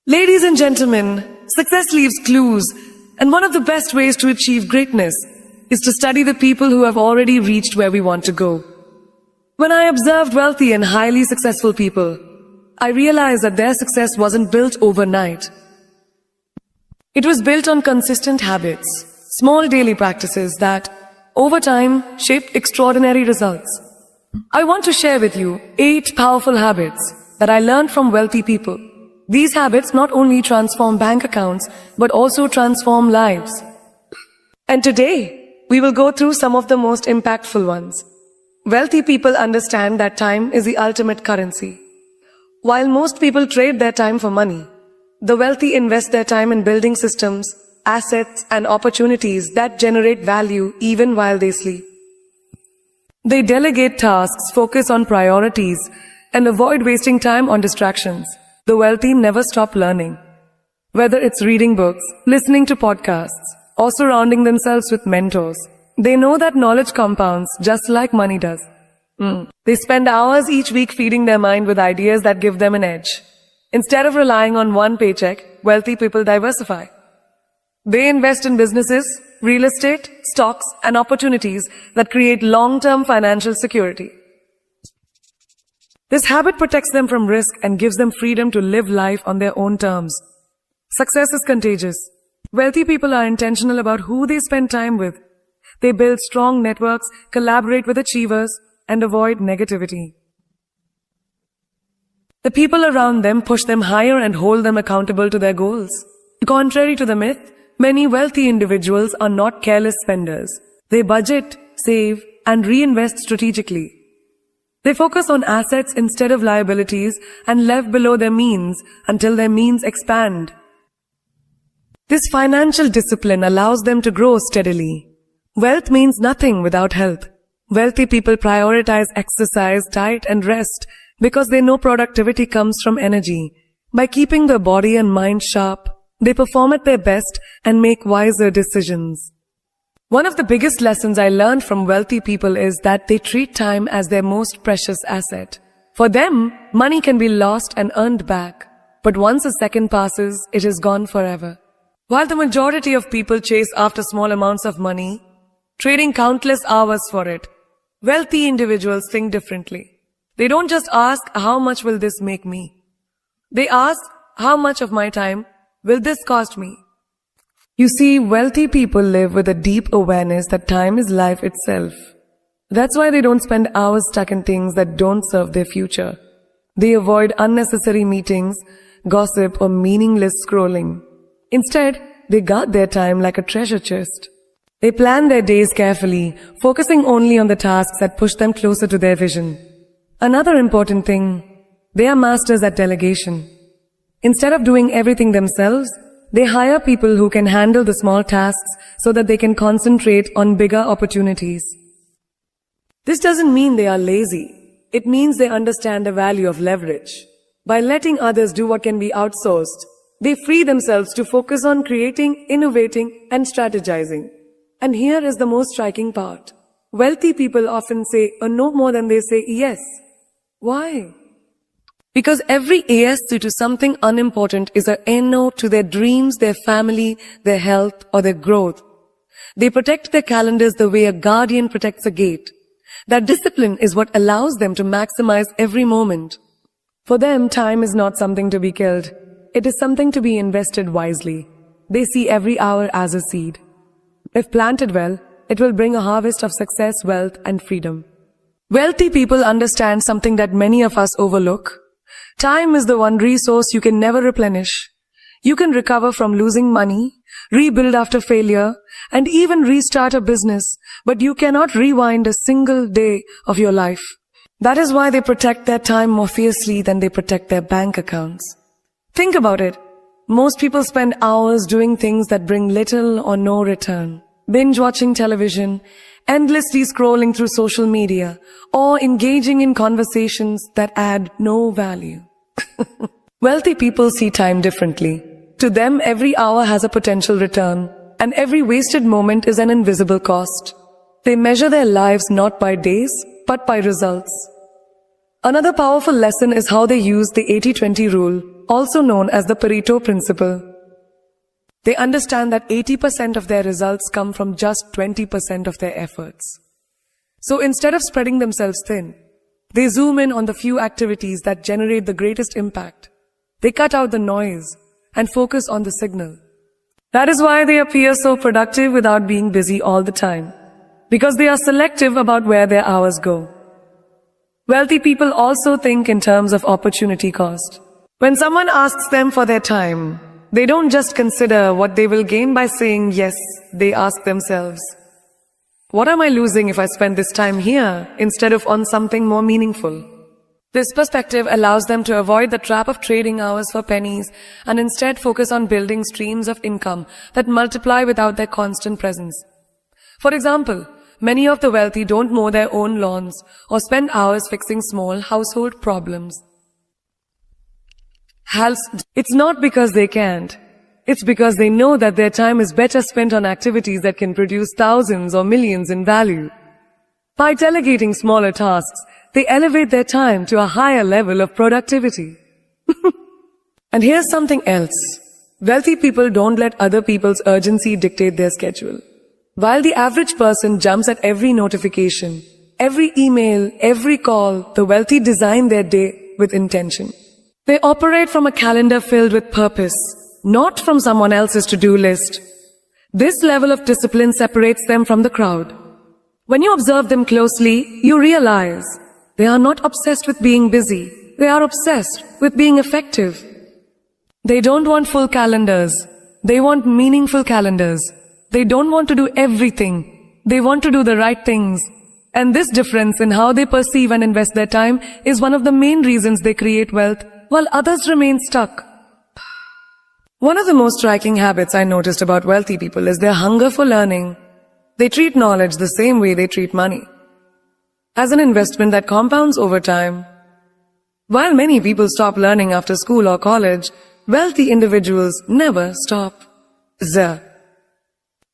Ladies and gentlemen, success leaves clues, and one of the best ways to achieve greatness is to study the people who have already reached where we want to go. When I observed wealthy and highly successful people, I realized that their success wasn't built overnight. It was built on consistent habits, small daily practices that, over time, shaped extraordinary results. I want to share with you 8 powerful habits that I learned from wealthy people. These habits not only transform bank accounts, but also transform lives. And today, we will go through some of the most impactful ones. Wealthy people understand that time is the ultimate currency. While most people trade their time for money, the wealthy invest their time in building systems, assets, and opportunities that generate value even while they sleep. They delegate tasks, focus on priorities, and avoid wasting time on distractions. The wealthy never stop learning. Whether it's reading books, listening to podcasts, or surrounding themselves with mentors, they know that knowledge compounds just like money does. They spend hours each week feeding their mind with ideas that give them an edge. Instead of relying on one paycheck, wealthy people diversify. They invest in businesses, real estate, stocks, and opportunities that create long-term financial security. This habit protects them from risk and gives them freedom to live life on their own terms. Success is contagious. Wealthy people are intentional about who they spend time with. They build strong networks, collaborate with achievers, and avoid negativity. The people around them push them higher and hold them accountable to their goals. Contrary to the myth, many wealthy individuals are not careless spenders. They budget, save, and reinvest strategically. They focus on assets instead of liabilities and live below their means until their means expand. This financial discipline allows them to grow steadily. Wealth means nothing without health. Wealthy people prioritize exercise, diet, and rest because they know productivity comes from energy. By keeping their body and mind sharp, they perform at their best and make wiser decisions. One of the biggest lessons I learned from wealthy people is that they treat time as their most precious asset. For them, money can be lost and earned back, but once a second passes, it is gone forever. While the majority of people chase after small amounts of money, trading countless hours for it, wealthy individuals think differently. They don't just ask, how much will this make me? They ask, how much of my time will this cost me? You see, wealthy people live with a deep awareness that time is life itself. That's why they don't spend hours stuck in things that don't serve their future. They avoid unnecessary meetings, gossip, or meaningless scrolling. Instead, they guard their time like a treasure chest. They plan their days carefully, focusing only on the tasks that push them closer to their vision. Another important thing, they are masters at delegation. Instead of doing everything themselves, they hire people who can handle the small tasks so that they can concentrate on bigger opportunities. This doesn't mean they are lazy. It means they understand the value of leverage. By letting others do what can be outsourced, they free themselves to focus on creating, innovating, and strategizing. And here is the most striking part. Wealthy people often say no more than they say yes. Why? Because every yes to something unimportant is a no to their dreams, their family, their health, or their growth. They protect their calendars the way a guardian protects a gate. That discipline is what allows them to maximize every moment. For them, time is not something to be killed. It is something to be invested wisely. They see every hour as a seed. If planted well, it will bring a harvest of success, wealth, and freedom. Wealthy people understand something that many of us overlook. Time is the one resource you can never replenish. You can recover from losing money, rebuild after failure, and even restart a business, but you cannot rewind a single day of your life. That is why they protect their time more fiercely than they protect their bank accounts. Think about it. Most people spend hours doing things that bring little or no return. Binge watching television, endlessly scrolling through social media, or engaging in conversations that add no value. Wealthy people see time differently. To them, every hour has a potential return, and every wasted moment is an invisible cost. They measure their lives not by days, but by results. Another powerful lesson is how they use the 80-20 rule, also known as the Pareto principle. They understand that 80% of their results come from just 20% of their efforts. So instead of spreading themselves thin, they zoom in on the few activities that generate the greatest impact. They cut out the noise and focus on the signal. That is why they appear so productive without being busy all the time, because they are selective about where their hours go. Wealthy people also think in terms of opportunity cost. When someone asks them for their time, they don't just consider what they will gain by saying yes. They ask themselves, what am I losing if I spend this time here instead of on something more meaningful? This perspective allows them to avoid the trap of trading hours for pennies and instead focus on building streams of income that multiply without their constant presence. For example, many of the wealthy don't mow their own lawns or spend hours fixing small household problems. It's not because they can't. It's because they know that their time is better spent on activities that can produce thousands or millions in value. By delegating smaller tasks, they elevate their time to a higher level of productivity. And here's something else. Wealthy people don't let other people's urgency dictate their schedule. While the average person jumps at every notification, every email, every call, the wealthy design their day with intention. They operate from a calendar filled with purpose, not from someone else's to-do list. This level of discipline separates them from the crowd. When you observe them closely, you realize they are not obsessed with being busy. They are obsessed with being effective. They don't want full calendars. They want meaningful calendars. They don't want to do everything. They want to do the right things. And this difference in how they perceive and invest their time is one of the main reasons they create wealth while others remain stuck. One of the most striking habits I noticed about wealthy people is their hunger for learning. They treat knowledge the same way they treat money, as an investment that compounds over time. While many people stop learning after school or college, wealthy individuals never stop.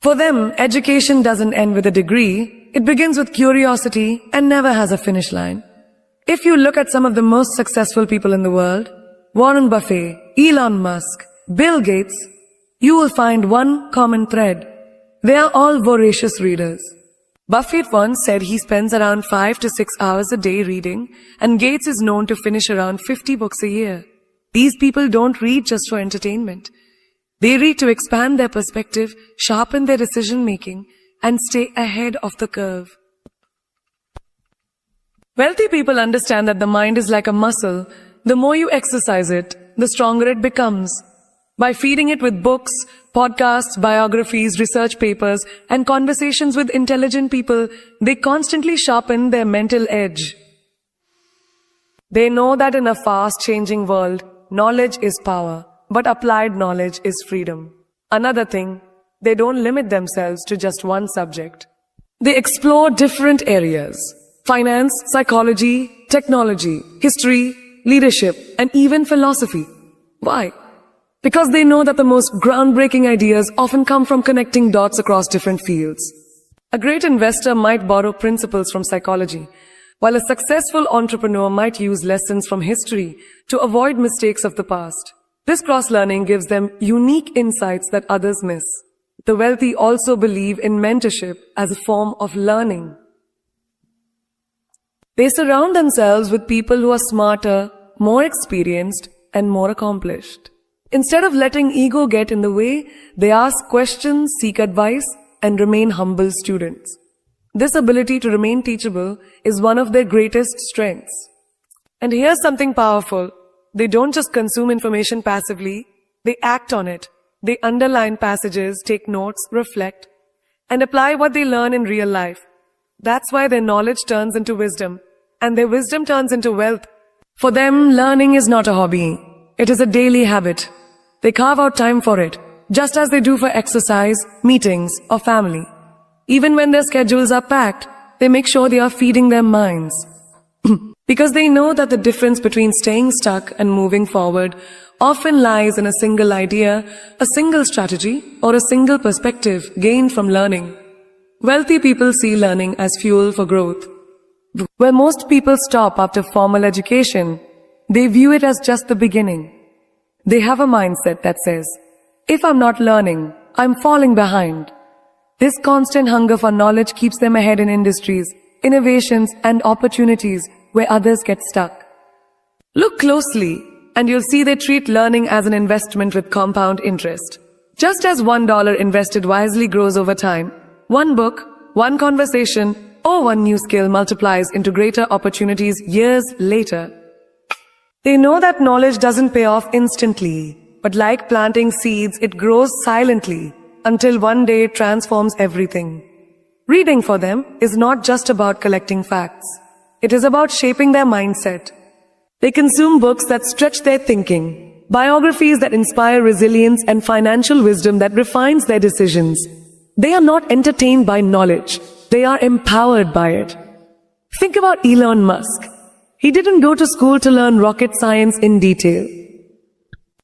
For them, education doesn't end with a degree. It begins with curiosity and never has a finish line. If you look at some of the most successful people in the world, Warren Buffett, Elon Musk, Bill Gates, you will find one common thread. They are all voracious readers. Buffett once said he spends around 5 to 6 hours a day reading, and Gates is known to finish around 50 books a year. These people don't read just for entertainment. They read to expand their perspective, sharpen their decision-making, and stay ahead of the curve. Wealthy people understand that the mind is like a muscle. The more you exercise it, the stronger it becomes. By feeding it with books, podcasts, biographies, research papers, and conversations with intelligent people, they constantly sharpen their mental edge. They know that in a fast-changing world, knowledge is power, but applied knowledge is freedom. Another thing, they don't limit themselves to just one subject. They explore different areas: finance, psychology, technology, history, leadership, and even philosophy. Why? Because they know that the most groundbreaking ideas often come from connecting dots across different fields. A great investor might borrow principles from psychology, while a successful entrepreneur might use lessons from history to avoid mistakes of the past. This cross-learning gives them unique insights that others miss. The wealthy also believe in mentorship as a form of learning. They surround themselves with people who are smarter, more experienced, and more accomplished. Instead of letting ego get in the way, they ask questions, seek advice, and remain humble students. This ability to remain teachable is one of their greatest strengths. And here's something powerful. They don't just consume information passively, they act on it. They underline passages, take notes, reflect, and apply what they learn in real life. That's why their knowledge turns into wisdom, and their wisdom turns into wealth. For them, learning is not a hobby. It is a daily habit. They carve out time for it, just as they do for exercise, meetings, or family. Even when their schedules are packed, they make sure they are feeding their minds. Because they know that the difference between staying stuck and moving forward often lies in a single idea, a single strategy, or a single perspective gained from learning. Wealthy people see learning as fuel for growth. Where most people stop after formal education, they view it as just the beginning. They have a mindset that says, if I'm not learning, I'm falling behind. This constant hunger for knowledge keeps them ahead in industries, innovations, and opportunities where others get stuck. Look closely, and you'll see they treat learning as an investment with compound interest. Just as $1 invested wisely grows over time, one book, one conversation, or one new skill multiplies into greater opportunities years later. They know that knowledge doesn't pay off instantly, but like planting seeds, it grows silently until one day it transforms everything. Reading for them is not just about collecting facts. It is about shaping their mindset. They consume books that stretch their thinking, biographies that inspire resilience, and financial wisdom that refines their decisions. They are not entertained by knowledge. They are empowered by it. Think about Elon Musk. He didn't go to school to learn rocket science in detail.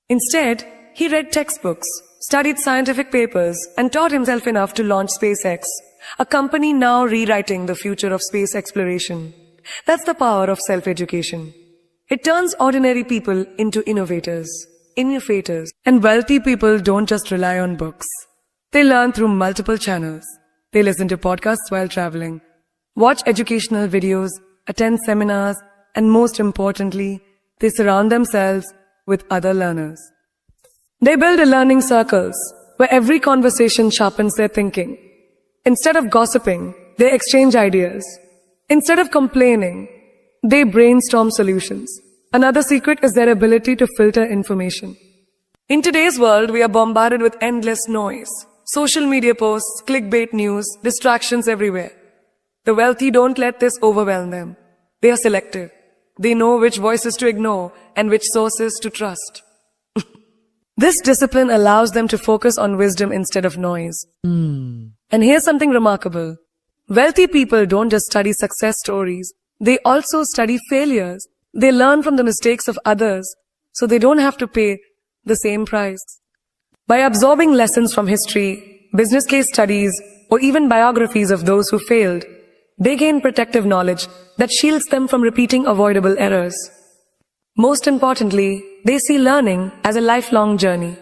Instead, he read textbooks, studied scientific papers, and taught himself enough to launch SpaceX, a company now rewriting the future of space exploration. That's the power of self-education. It turns ordinary people into innovators, and wealthy people don't just rely on books. They learn through multiple channels. They listen to podcasts while traveling, watch educational videos, attend seminars, and most importantly, they surround themselves with other learners. They build learning circles where every conversation sharpens their thinking. Instead of gossiping, they exchange ideas. Instead of complaining, they brainstorm solutions. Another secret is their ability to filter information. In today's world, we are bombarded with endless noise. Social media posts, clickbait news, distractions everywhere. The wealthy don't let this overwhelm them. They are selective. They know which voices to ignore and which sources to trust. This discipline allows them to focus on wisdom instead of noise. And here's something remarkable. Wealthy people don't just study success stories. They also study failures. They learn from the mistakes of others, so they don't have to pay the same price. By absorbing lessons from history, business case studies, or even biographies of those who failed, they gain protective knowledge that shields them from repeating avoidable errors. Most importantly, they see learning as a lifelong journey.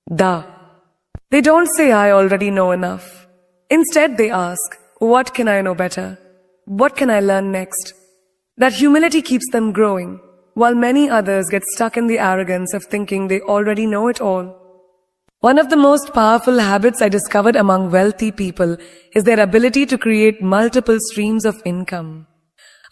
They don't say, I already know enough. Instead, they ask, what can I know better? What can I learn next? That humility keeps them growing, while many others get stuck in the arrogance of thinking they already know it all. One of the most powerful habits I discovered among wealthy people is their ability to create multiple streams of income.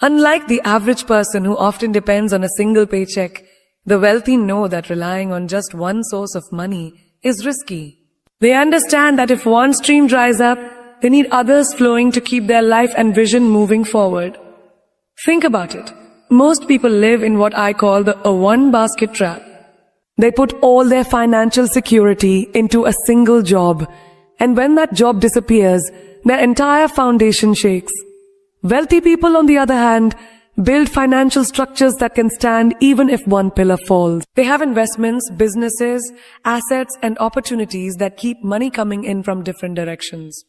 Unlike the average person who often depends on a single paycheck, the wealthy know that relying on just one source of money is risky. They understand that if one stream dries up, they need others flowing to keep their life and vision moving forward. Think about it. Most people live in what I call the one-basket trap. They put all their financial security into a single job, and when that job disappears, their entire foundation shakes. Wealthy people, on the other hand, build financial structures that can stand even if one pillar falls. They have investments, businesses, assets, and opportunities that keep money coming in from different directions.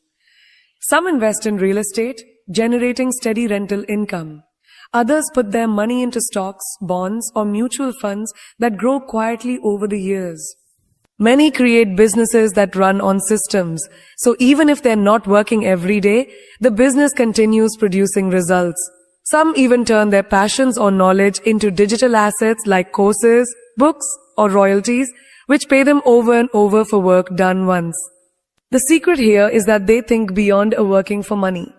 Some invest in real estate, generating steady rental income. Others put their money into stocks, bonds, or mutual funds that grow quietly over the years. Many create businesses that run on systems, so even if they're not working every day, the business continues producing results. Some even turn their passions or knowledge into digital assets like courses, books, or royalties, which pay them over and over for work done once. The secret here is that they think beyond working for money.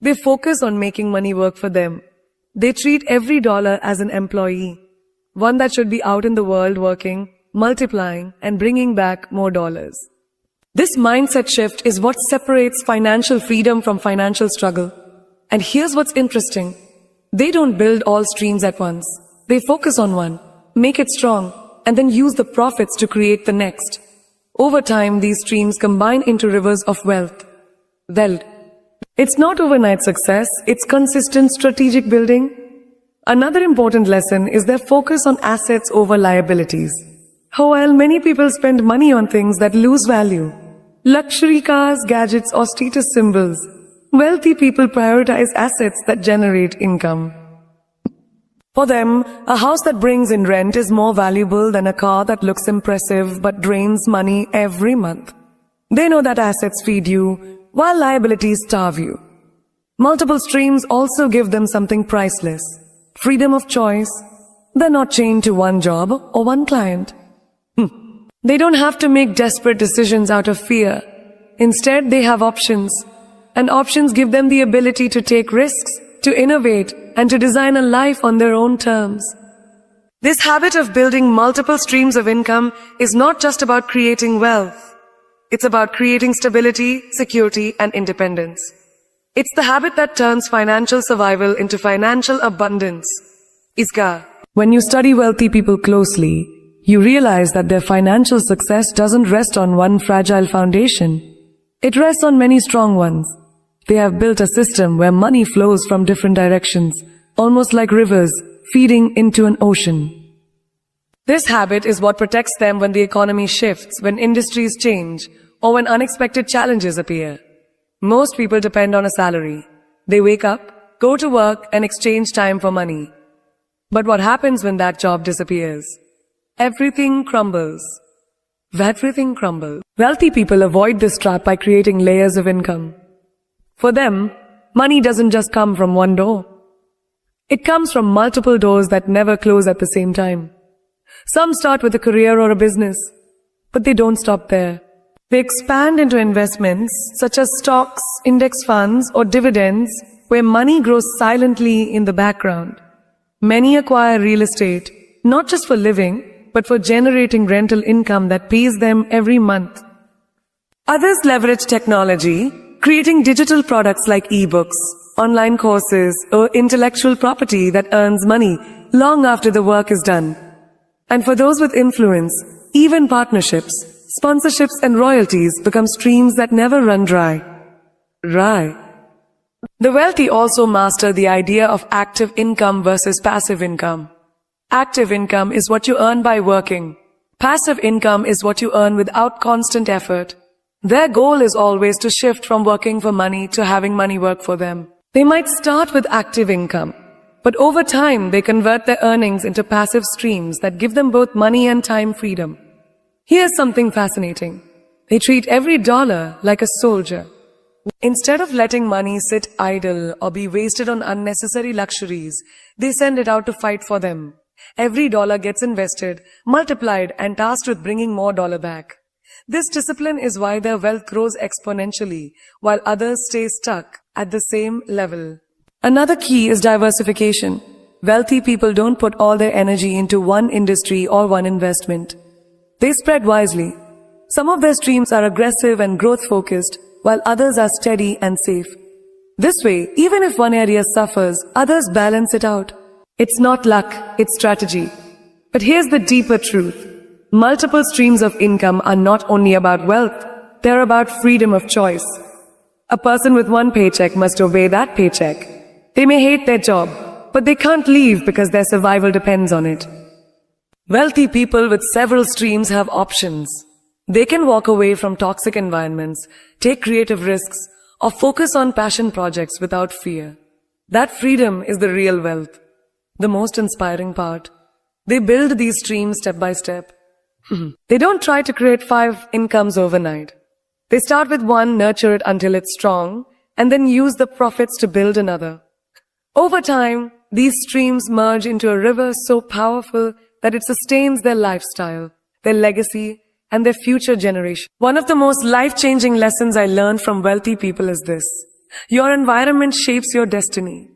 They focus on making money work for them. They treat every dollar as an employee, one that should be out in the world working, multiplying, and bringing back more dollars. This mindset shift is what separates financial freedom from financial struggle. And here's what's interesting. They don't build all streams at once. They focus on one, make it strong, and then use the profits to create the next. Over time, these streams combine into rivers of wealth. It's not overnight success, it's consistent strategic building. Another important lesson is their focus on assets over liabilities. While many people spend money on things that lose value, luxury cars, gadgets, or status symbols, Wealthy people prioritize assets that generate income. For them, a house that brings in rent is more valuable than a car that looks impressive but drains money every month. They know that assets feed you, while liabilities starve you. Multiple streams also give them something priceless: freedom of choice. They're not chained to one job or one client. They don't have to make desperate decisions out of fear. Instead, they have options. And options give them the ability to take risks, to innovate, and to design a life on their own terms. This habit of building multiple streams of income is not just about creating wealth. It's about creating stability, security, and independence. It's the habit that turns financial survival into financial abundance. Iska. When you study wealthy people closely, you realize that their financial success doesn't rest on one fragile foundation. It rests on many strong ones. They have built a system where money flows from different directions, almost like rivers feeding into an ocean. This habit is what protects them when the economy shifts, when industries change, or when unexpected challenges appear. Most people depend on a salary. They wake up, go to work, and exchange time for money. But what happens when that job disappears? Everything crumbles. Everything crumbles. Wealthy people avoid this trap by creating layers of income. For them, money doesn't just come from one door. It comes from multiple doors that never close at the same time. Some start with a career or a business, but they don't stop there. They expand into investments such as stocks, index funds, or dividends, where money grows silently in the background. Many acquire real estate, not just for living, but for generating rental income that pays them every month. Others leverage technology, creating digital products like ebooks, online courses, or intellectual property that earns money long after the work is done. And for those with influence, even partnerships, sponsorships, and royalties become streams that never run dry. The wealthy also master the idea of active income versus passive income. Active income is what you earn by working. Passive income is what you earn without constant effort. Their goal is always to shift from working for money to having money work for them. They might start with active income, but over time they convert their earnings into passive streams that give them both money and time freedom. Here's something fascinating. They treat every dollar like a soldier. Instead of letting money sit idle or be wasted on unnecessary luxuries, they send it out to fight for them. Every dollar gets invested, multiplied, and tasked with bringing more dollar back. This discipline is why their wealth grows exponentially, while others stay stuck at the same level. Another key is diversification. Wealthy people don't put all their energy into one industry or one investment. They spread wisely. Some of their streams are aggressive and growth-focused, while others are steady and safe. This way, even if one area suffers, others balance it out. It's not luck, it's strategy. But here's the deeper truth. Multiple streams of income are not only about wealth, they're about freedom of choice. A person with one paycheck must obey that paycheck. They may hate their job, but they can't leave because their survival depends on it. Wealthy people with several streams have options. They can walk away from toxic environments, take creative risks, or focus on passion projects without fear. That freedom is the real wealth, the most inspiring part. They build these streams step by step. They don't try to create 5 incomes overnight. They start with one, nurture it until it's strong, and then use the profits to build another. Over time, these streams merge into a river so powerful that it sustains their lifestyle, their legacy, and their future generation. One of the most life-changing lessons I learned from wealthy people is this: your environment shapes your destiny.